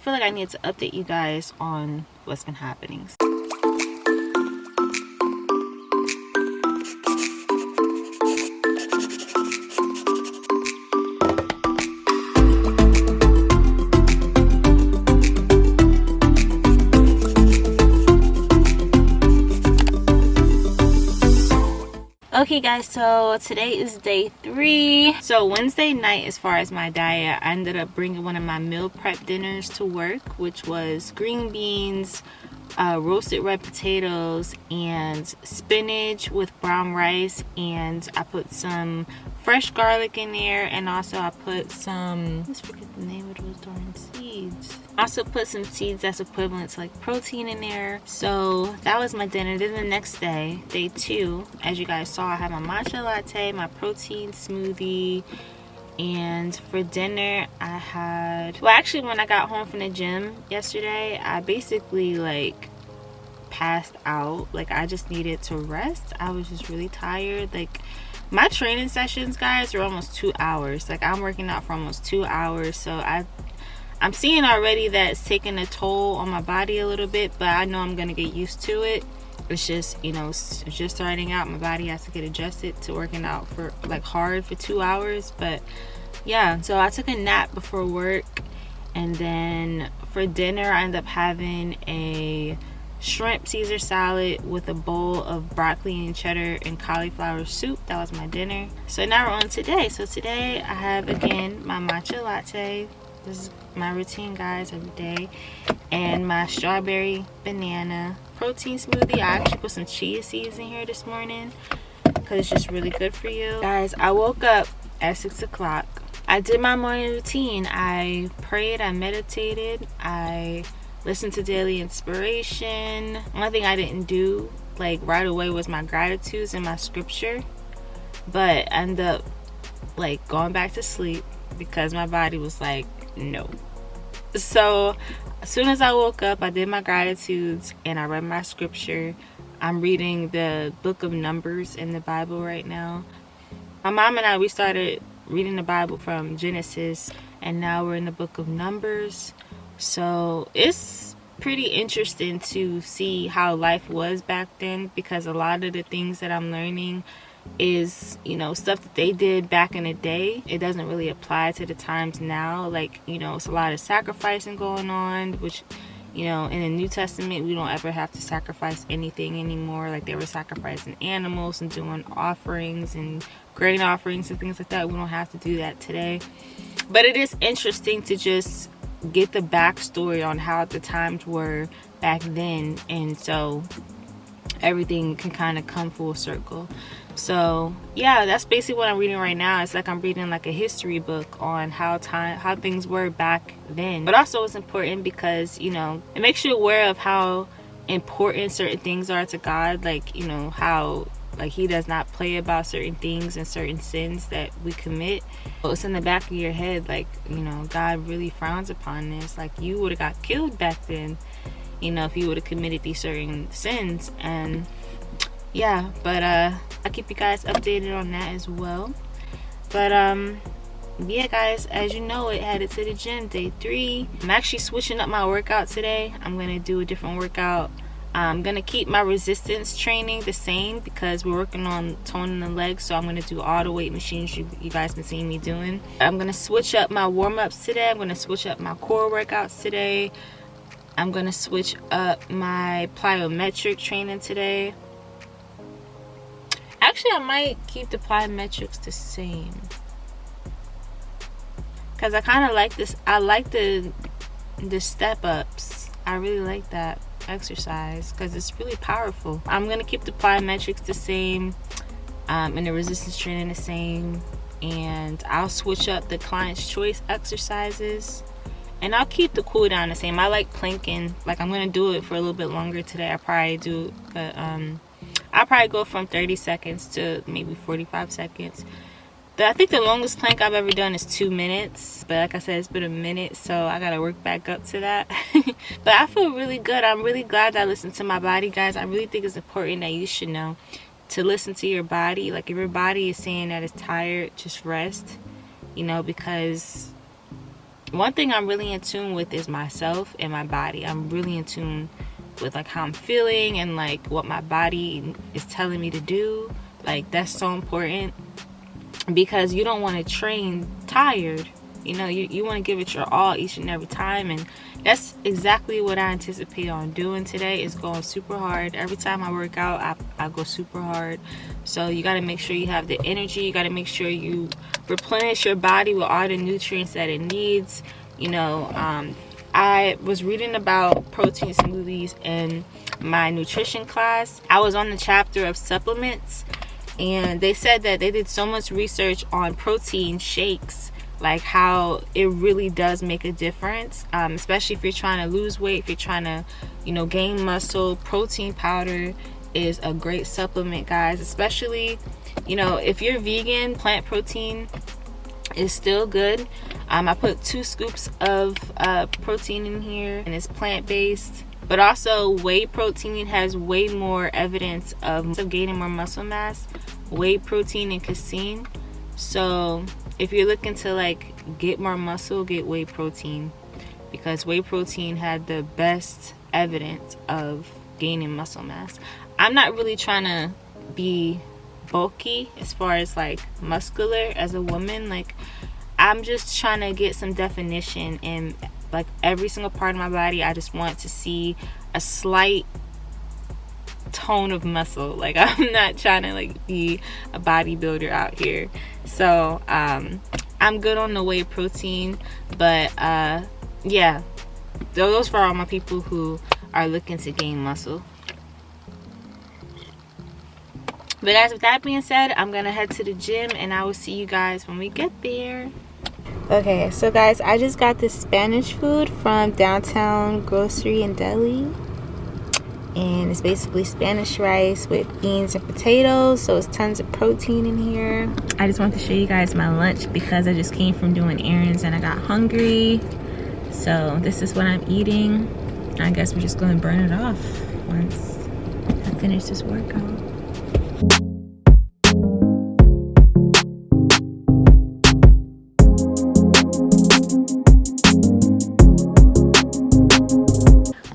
feel like I need to update you guys on what's been happening. Okay guys, so today is day 3. So Wednesday night, as far as my diet, I ended up bringing one of my meal prep dinners to work, which was green beans, roasted red potatoes, and spinach with brown rice, and I put some fresh garlic in there, and also I put some, let's forget the name of those darn seeds. I also put some seeds that's equivalent to like protein in there. So that was my dinner. Then the next day, day 2, as you guys saw, I had my matcha latte, my protein smoothie, and for dinner I had, well, actually when I got home from the gym yesterday, I basically like passed out. Like I just needed to rest. I was just really tired. Like my training sessions, guys, are almost 2 hours. Like I'm working out for almost 2 hours, so I'm seeing already that it's taking a toll on my body a little bit, but I know I'm gonna get used to it. It's just, you know, it's just starting out. My body has to get adjusted to working out for like hard for 2 hours. But yeah, so I took a nap before work, and then for dinner I ended up having a shrimp Caesar salad with a bowl of broccoli and cheddar and cauliflower soup. That was my dinner. So now we're on today. So today I have again my matcha latte. This is my routine, guys, every day. And my strawberry banana protein smoothie. I actually put some chia seeds in here this morning because it's just really good for you. Guys, I woke up at 6 o'clock. I did my morning routine. I prayed, I meditated, I listened to daily inspiration. One thing I didn't do like right away was my gratitudes and my scripture. But I ended up like going back to sleep because my body was like, no. So as soon as I woke up, I did my gratitudes and I read my scripture. I'm reading the book of Numbers in the Bible right now. My mom and I, we started reading the Bible from Genesis, and now we're in the book of Numbers. So it's pretty interesting to see how life was back then, because a lot of the things that I'm learning is, you know, stuff that they did back in the day. It doesn't really apply to the times now. Like, you know, it's a lot of sacrificing going on, which, you know, in the New Testament we don't ever have to sacrifice anything anymore. Like they were sacrificing animals and doing offerings and grain offerings and things like that. We don't have to do that today. But it is interesting to just get the backstory on how the times were back then, and so everything can kind of come full circle. So yeah, that's basically what I'm reading right now. It's like I'm reading like a history book on how things were back then. But also it's important because, you know, it makes you aware of how important certain things are to God. Like, you know, how like he does not play about certain things and certain sins that we commit. So it's in the back of your head, like, you know, God really frowns upon this. Like you would have got killed back then, you know, if you would have committed these certain sins. And yeah, but I'll keep you guys updated on that as well. But yeah guys, as you know, it headed to the gym, day 3. I'm actually switching up my workout today. I'm gonna do a different workout. I'm gonna keep my resistance training the same because we're working on toning the legs, so I'm gonna do all the weight machines you guys been seeing me doing. I'm gonna switch up my warm-ups today. I'm gonna switch up my core workouts today. I'm gonna switch up my plyometric training today. Actually, I might keep the plyometrics the same because I kind of like this. I like the step ups. I really like that exercise because it's really powerful. I'm gonna keep the plyometrics the same, and the resistance training the same, and I'll switch up the client's choice exercises, and I'll keep the cool down the same. I like planking. Like I'm gonna do it for a little bit longer today. I probably do, but I'll probably go from 30 seconds to maybe 45 seconds. I think the longest plank I've ever done is 2 minutes. But like I said, it's been a minute, so I gotta work back up to that. But I feel really good. I'm really glad that I listened to my body, guys. I really think it's important that you should know to listen to your body. Like if your body is saying that it's tired, just rest. You know, because one thing I'm really in tune with is myself and my body. I'm really in tune with like how I'm feeling and like what my body is telling me to do. Like that's so important, because you don't want to train tired. You know, you want to give it your all each and every time, and that's exactly what I anticipate on doing today, is going super hard. Every time I work out, I go super hard. So you got to make sure you have the energy. You got to make sure you replenish your body with all the nutrients that it needs. You know, I was reading about protein smoothies in my nutrition class. I was on the chapter of supplements, and they said that they did so much research on protein shakes, like how it really does make a difference, especially if you're trying to lose weight, if you're trying to, you know, gain muscle. Protein powder is a great supplement, guys. Especially, you know, if you're vegan, plant protein is still good. I put 2 scoops of protein in here, and it's plant-based. But also, whey protein has way more evidence of gaining more muscle mass. Whey protein and casein. So if you're looking to like get more muscle, get whey protein, because whey protein had the best evidence of gaining muscle mass. I'm not really trying to be bulky as far as like muscular as a woman. Like, I'm just trying to get some definition in like every single part of my body. I just want to see a slight tone of muscle. Like, I'm not trying to like be a bodybuilder out here. So I'm good on the whey protein, but yeah, those for all my people who are looking to gain muscle. But guys, with that being said, I'm gonna head to the gym, and I will see you guys when we get there. Okay, so guys, I just got this Spanish food from Downtown Grocery and Deli, and it's basically Spanish rice with beans and potatoes, so it's tons of protein in here. I just want to show you guys my lunch because I just came from doing errands and I got hungry. So this is what I'm eating. I guess we're just going to burn it off once I finish this workout.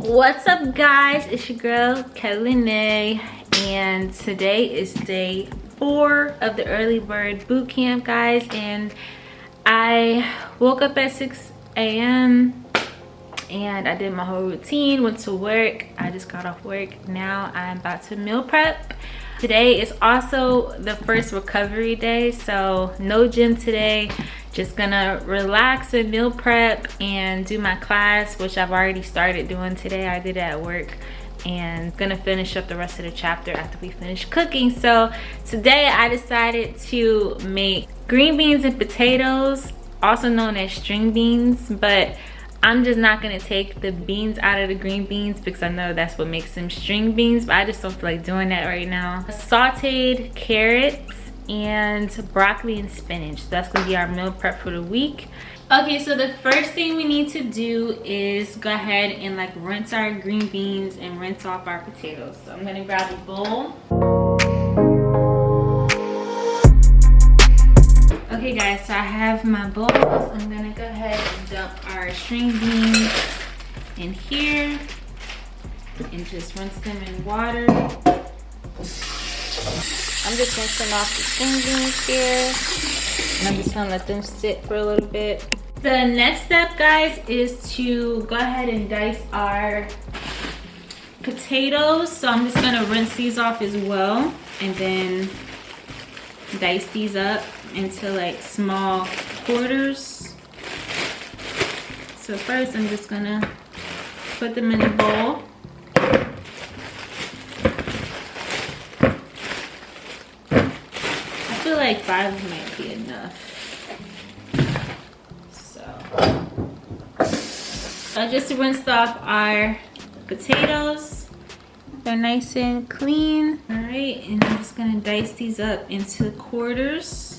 What's up, guys? It's your girl Kelly Nay, and today is day 4 of the early bird boot camp, guys. And I woke up at 6 a.m. and I did my whole routine, went to work. I just got off work. Now I'm about to meal prep. Today is also the first recovery day, so no gym today. Just gonna relax and meal prep and do my class, which I've already started doing today. I did it at work, and gonna finish up the rest of the chapter after we finish cooking. So today I decided to make green beans and potatoes, also known as string beans, but I'm just not gonna take the beans out of the green beans because I know that's what makes them string beans, but I just don't feel like doing that right now. Sauteed carrots and broccoli and spinach. So that's gonna be our meal prep for the week. Okay, so the first thing we need to do is go ahead and like rinse our green beans and rinse off our potatoes. So I'm gonna grab a bowl. Okay guys, so I have my bowls. I'm gonna go ahead and dump our string beans in here and just rinse them in water. I'm just rinsing off the string beans here, and I'm just gonna let them sit for a little bit. The next step, guys, is to go ahead and dice our potatoes. So I'm just gonna rinse these off as well, and then dice these up into like small quarters. So first I'm just gonna put them in a bowl. I feel like 5 might be enough. So I just rinsed off our potatoes. They're nice and clean. All right, and I'm just gonna dice these up into quarters.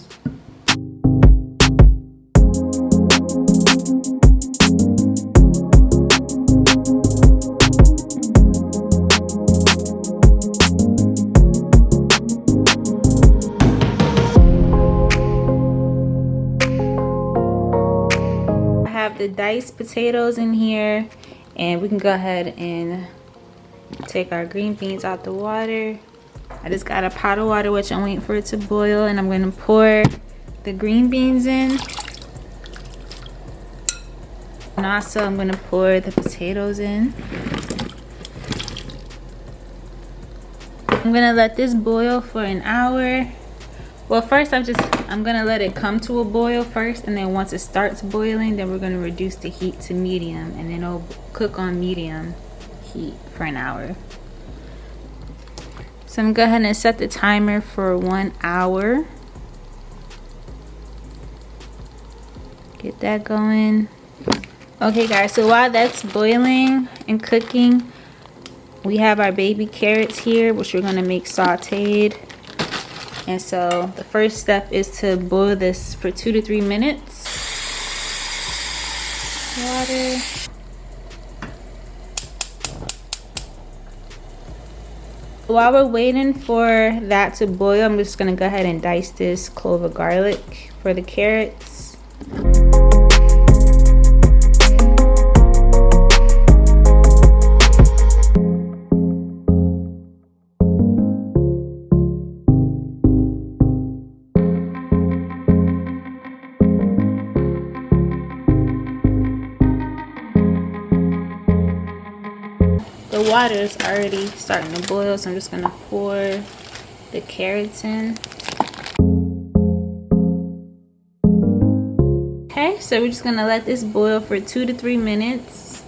diced potatoes in here, and we can go ahead and take our green beans out the water. I just got a pot of water, which I'm waiting for it to boil, and I'm going to pour the green beans in. And also I'm going to pour the potatoes in. I'm going to let this boil for an hour. Well, first I'm going to let it come to a boil first, and then once it starts boiling, then we're going to reduce the heat to medium, and then it'll cook on medium heat for an hour. So I'm going to go ahead and set the timer for 1 hour. Get that going. Okay guys, so while that's boiling and cooking, we have our baby carrots here, which we're going to make sauteed. And so the first step is to boil this for 2 to 3 minutes. Water. While we're waiting for that to boil, I'm just going to go ahead and dice this clove of garlic for the carrots. The water is already starting to boil, so I'm just going to pour the carrots in. Okay, so we're just going to let this boil for 2 to 3 minutes.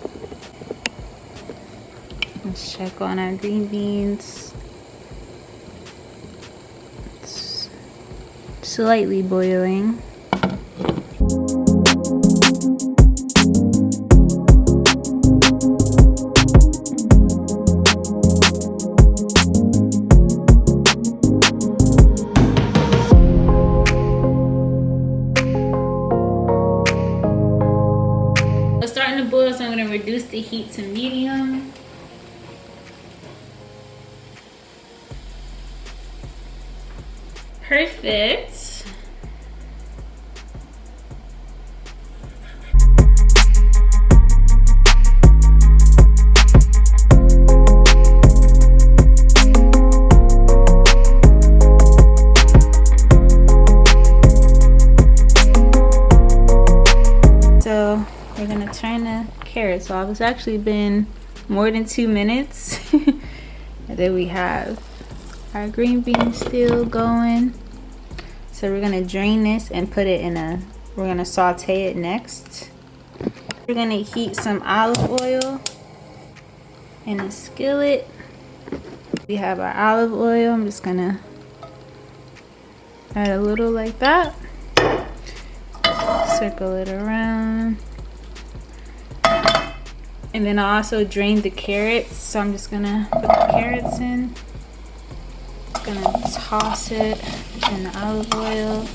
Let's check on our green beans. It's slightly boiling. So I'm going to reduce the heat to medium. Perfect. So we're going to turn the carrots off. It's actually been more than 2 minutes. And then we have our green beans still going. So we're going to drain this and put it in we're going to saute it next. We're going to heat some olive oil in a skillet. We have our olive oil. I'm just going to add a little like that. Circle it around. And then I also drained the carrots, so I'm just gonna put the carrots in. Just gonna toss it in the olive oil.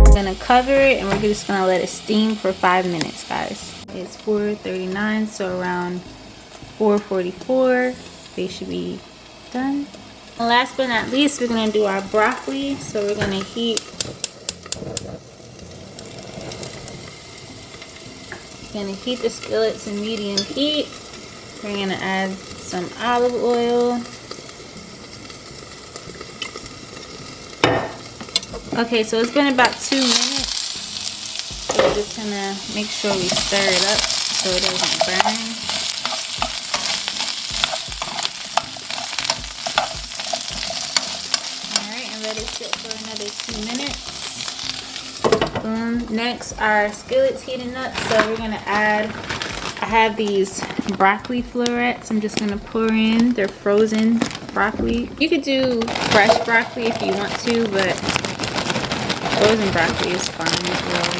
I'm gonna cover it, and we're just gonna let it steam for 5 minutes, guys. It's 4:39, so around 4:44, they should be done. And last but not least, we're gonna do our broccoli. So we're gonna heat the skillet to medium heat. We're going to add some olive oil. Okay, so it's been about 2 minutes. So we're just going to make sure we stir it up so it doesn't burn. Alright, and let it sit for another 2 minutes. Next, our skillet's heating up, so we're gonna add, I have these broccoli florets. I'm just gonna pour in. They're frozen broccoli. You could do fresh broccoli if you want to, but frozen broccoli is fine as well.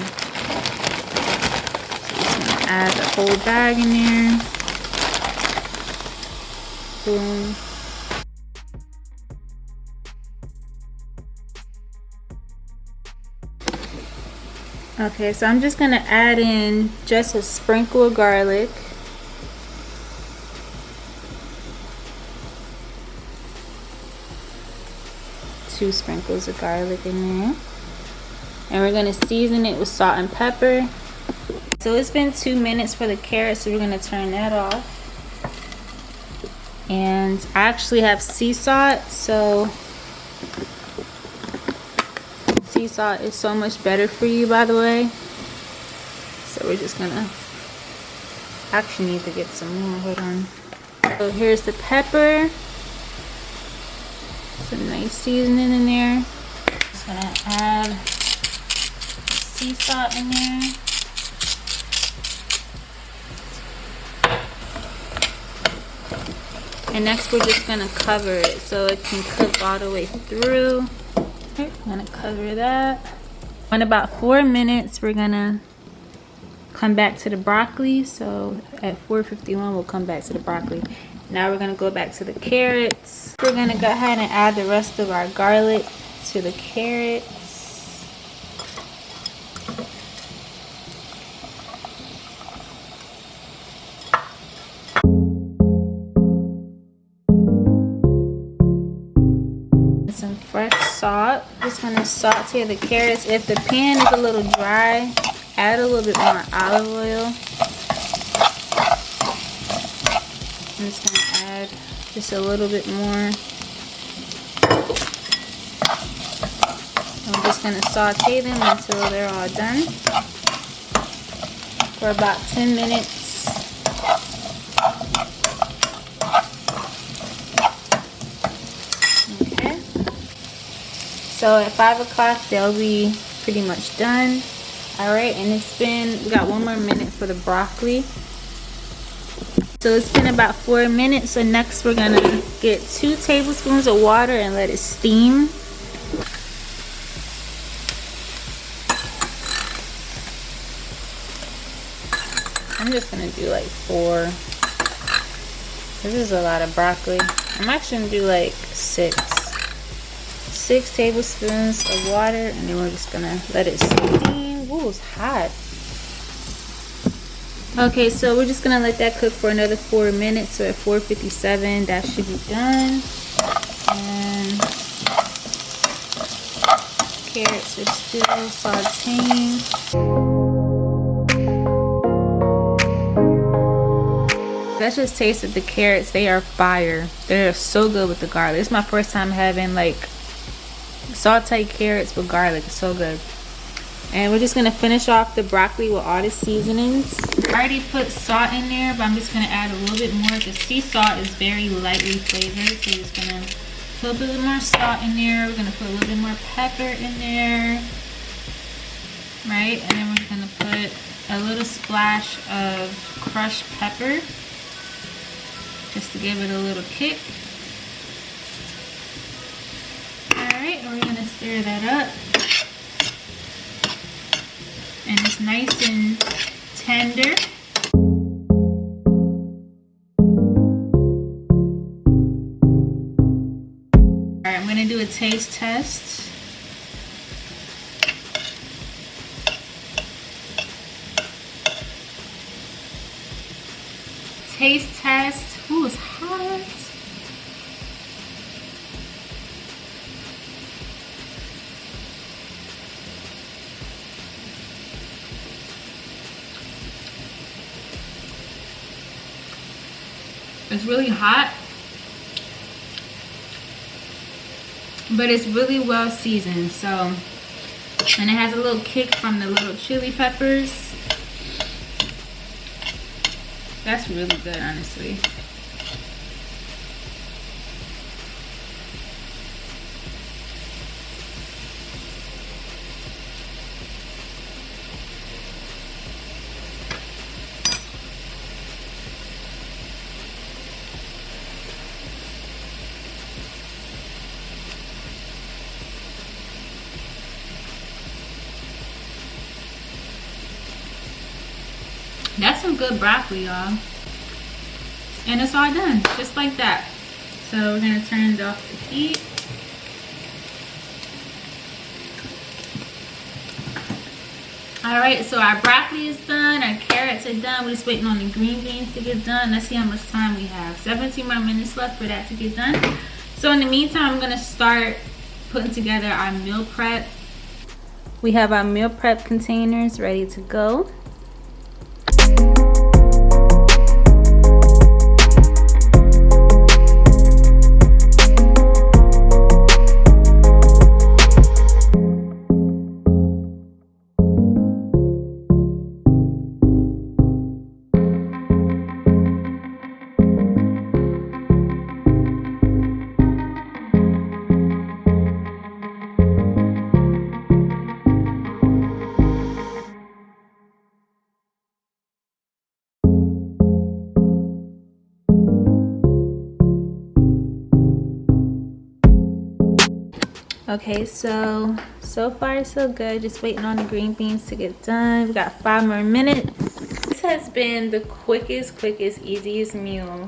Just gonna add the whole bag in there. Boom. Okay, so I'm just going to add in just a sprinkle of garlic. 2 sprinkles of garlic in there. And we're gonna season it with salt and pepper. So it's been 2 minutes for the carrots, so we're gonna turn that off. And I actually have sea salt, so sea salt is so much better for you, by the way. So we're just gonna actually need to get some more. Hold on. So here's the pepper. Some nice seasoning in there. Just gonna add sea salt in there. And next we're just gonna cover it so it can cook all the way through. Okay, I'm gonna cover that. In about 4 minutes, we're gonna come back to the broccoli. So at 4:51, we'll come back to the broccoli. Now we're gonna go back to the carrots. We're gonna go ahead and add the rest of our garlic to the carrots. Some fresh salt. Just gonna saute the carrots. If the pan is a little dry, add a little bit more olive oil. I'm just gonna add just a little bit more. I'm just gonna saute them until they're all done for about 10 minutes. So at 5 o'clock, they'll be pretty much done. All right, and we got 1 more minute for the broccoli. So it's been about 4 minutes. So next we're gonna get 2 tablespoons of water and let it steam. I'm just gonna do like 4. This is a lot of broccoli. I'm actually gonna do like 6 tablespoons of water, and then we're just gonna let it steam. Ooh, it's hot. Okay, so we're just gonna let that cook for another 4 minutes. So at 4:57, that should be done. And carrots are still sauteing. Let's just taste the carrots. They are fire. They're so good with the garlic. It's my first time having like sauteed carrots with garlic. It's so good. And we're just gonna finish off the broccoli with all the seasonings. I already put salt in there, but I'm just gonna add a little bit more. The sea salt is very lightly flavored, so we're just gonna put a bit more salt in there. We're gonna put a little bit more pepper in there, right? And then we're gonna put a little splash of crushed pepper, just to give it a little kick. Alright, and we're gonna stir that up. And it's nice and tender. Alright, I'm gonna do a taste test. Taste test. Ooh, it's hot. It's really hot, but it's really well seasoned. So, and it has a little kick from the little chili peppers. That's really good, honestly. That's some good broccoli, y'all. And it's all done, just like that. So we're gonna turn it off the heat. Alright, so our broccoli is done, our carrots are done. We're just waiting on the green beans to get done. Let's see how much time we have. 17 more minutes left for that to get done. So in the meantime, I'm gonna start putting together our meal prep. We have our meal prep containers ready to go. Okay, so far so good. Just waiting on the green beans to get done. We got 5 more minutes. This has been the quickest, easiest meal.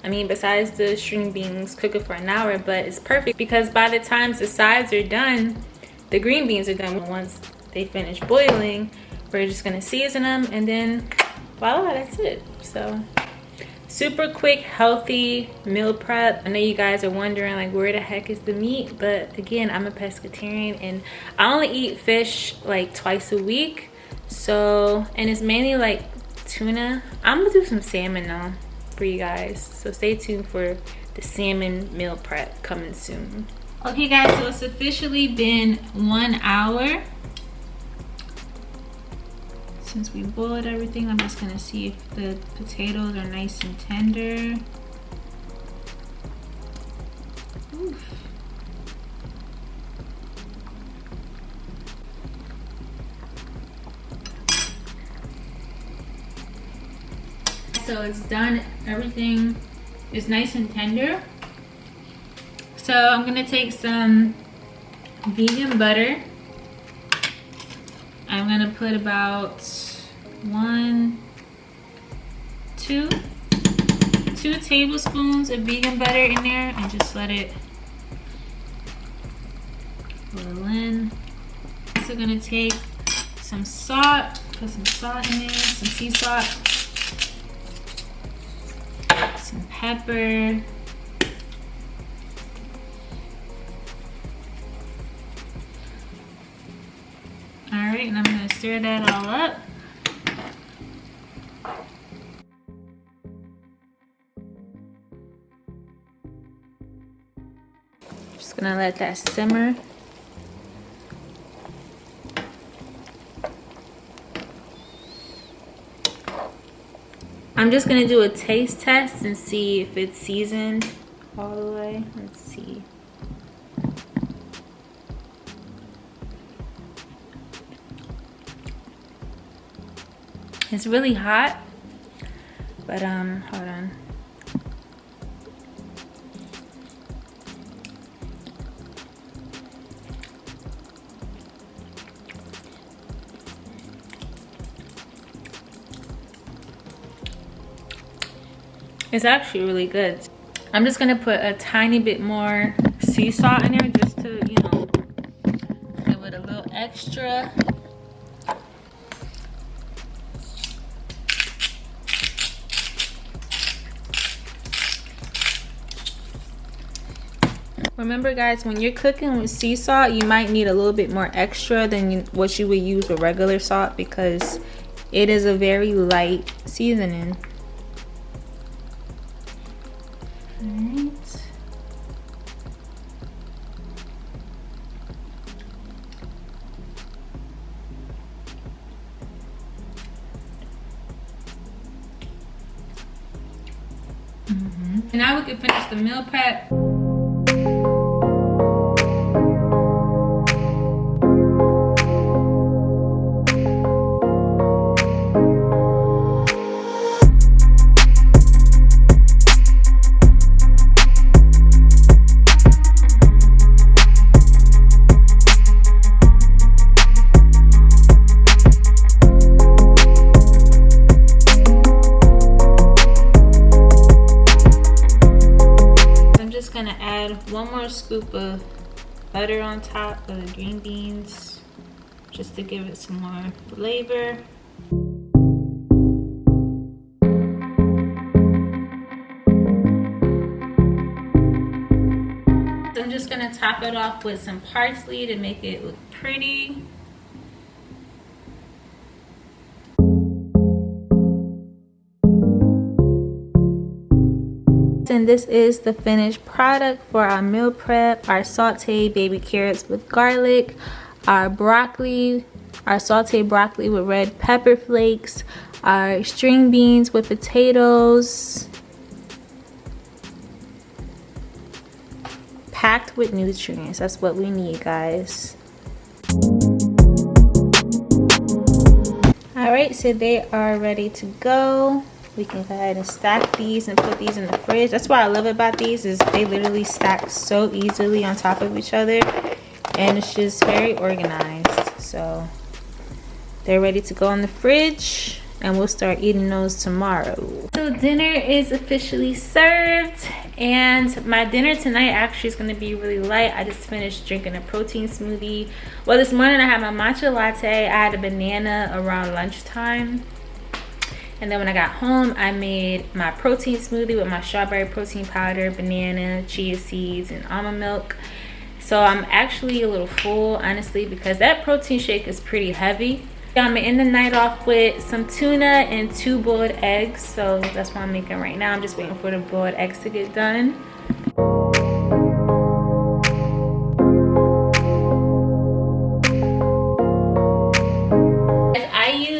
I mean, besides the string beans cooking for an hour, but it's perfect because by the time the sides are done, the green beans are done. Once they finish boiling, we're just gonna season them and then voila, that's it. So super quick, healthy meal prep. I know you guys are wondering like where the heck is the meat, but again, I'm a pescatarian and I only eat fish like twice a week. So, and it's mainly like tuna. I'm gonna do some salmon now for you guys, so stay tuned for the salmon meal prep coming soon. Okay guys, so it's officially been 1 hour since we boiled everything. I'm just gonna see if the potatoes are nice and tender. Oof. So it's done, everything is nice and tender. So I'm gonna take some vegan butter. I'm gonna put about 2 tablespoons of vegan butter in there and just let it boil in. So I'm gonna take some salt, put some salt in there, some sea salt, some pepper, alright, and I'm going to stir that all up. Just going to let that simmer. I'm just going to do a taste test and see if it's seasoned all the way. Let's see. It's really hot, but hold on. It's actually really good. I'm just gonna put a tiny bit more sea salt in there just to, you know, give it a little extra. Remember guys, when you're cooking with sea salt, you might need a little bit more extra than what you would use with regular salt because it is a very light seasoning. Alright. And now we can finish the meal prep. Gonna add 1 more scoop of butter on top of the green beans just to give it some more flavor. So I'm just gonna top top it off with some parsley to make it look pretty. And this is the finished product for our meal prep. Our sauteed baby carrots with garlic, our broccoli, our sauteed broccoli with red pepper flakes, our string beans with potatoes, packed with nutrients. That's what we need, guys. All right, so they are ready to go. We can go ahead and stack these and put these in the fridge. That's what I love about these, is they literally stack so easily on top of each other, and it's just very organized. So they're ready to go in the fridge, and we'll start eating those tomorrow. So dinner is officially served, and my dinner tonight actually is going to be really light. I just finished drinking a protein smoothie. Well, this morning I had my matcha latte. I had a banana around lunchtime. And then when I got home, I made my protein smoothie with my strawberry protein powder, banana, chia seeds, and almond milk. So I'm actually a little full, honestly, because that protein shake is pretty heavy. I'm gonna end the night off with some tuna and 2 boiled eggs. So that's what I'm making right now. I'm just waiting for the boiled eggs to get done.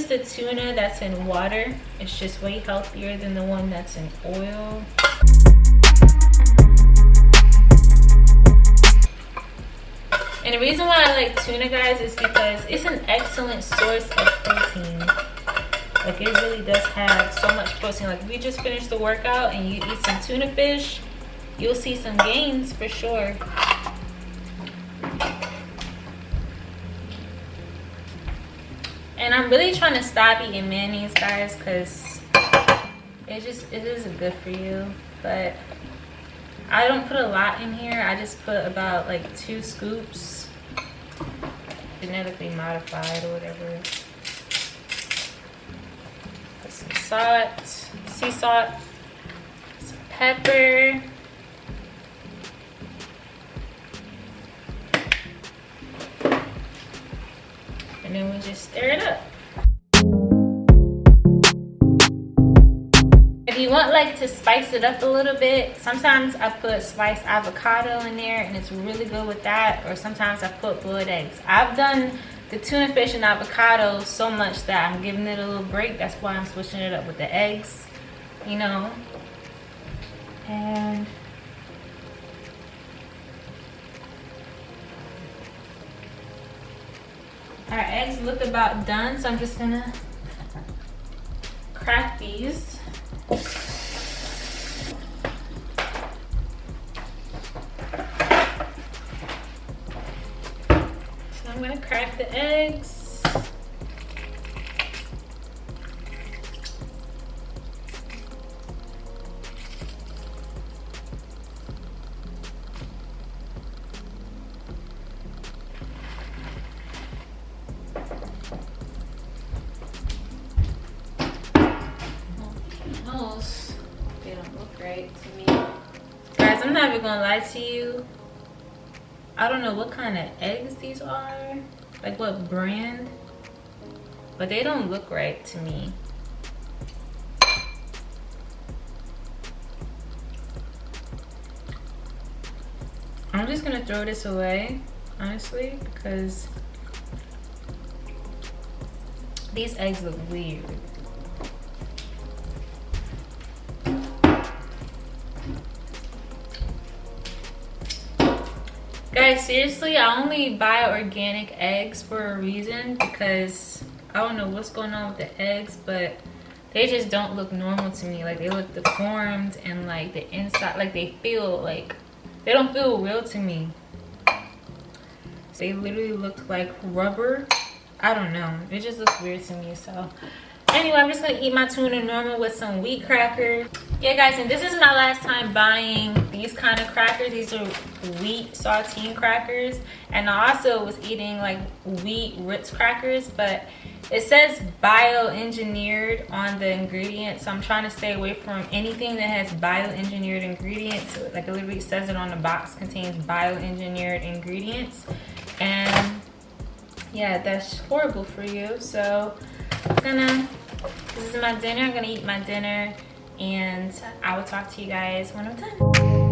The tuna that's in water, it's just way healthier than the one that's in oil. And the reason why I like tuna, guys, is because it's an excellent source of protein. Like, it really does have so much protein. Like, if you just finished the workout and you eat some tuna fish, you'll see some gains for sure. And I'm really trying to stop eating mayonnaise, guys, because it isn't good for you. But I don't put a lot in here. I just put about like 2 scoops, genetically modified or whatever. Put some salt, sea salt, some pepper. And then we just stir it up. If you want like to spice it up a little bit, sometimes I put sliced avocado in there and it's really good with that. Or sometimes I put boiled eggs. I've done the tuna fish and avocado so much that I'm giving it a little break. That's why I'm switching it up with the eggs, you know. And our eggs look about done, so I'm just gonna crack these. So I'm gonna crack the eggs. They don't look right to me. Guys, I'm not even gonna lie to you. I don't know what kind of eggs these are, like what brand, but they don't look right to me. I'm just gonna throw this away, honestly, because these eggs look weird. Guys, seriously, I only buy organic eggs for a reason, because I don't know what's going on with the eggs, but they just don't look normal to me. Like, they look deformed, and like the inside, like they don't feel real to me. They literally look like rubber. I don't know, it just looks weird to me. So Anyway, I'm just gonna eat my tuna normal with some wheat crackers. Yeah guys, and this is my last time buying these kind of crackers. These are wheat saltine crackers, and I also was eating like wheat Ritz crackers, but it says bioengineered on the ingredients, so I'm trying to stay away from anything that has bioengineered ingredients. Like it literally says it on the box, contains bioengineered ingredients, and yeah, that's horrible for you. So this is my dinner. I'm gonna eat my dinner, and I will talk to you guys when I'm done.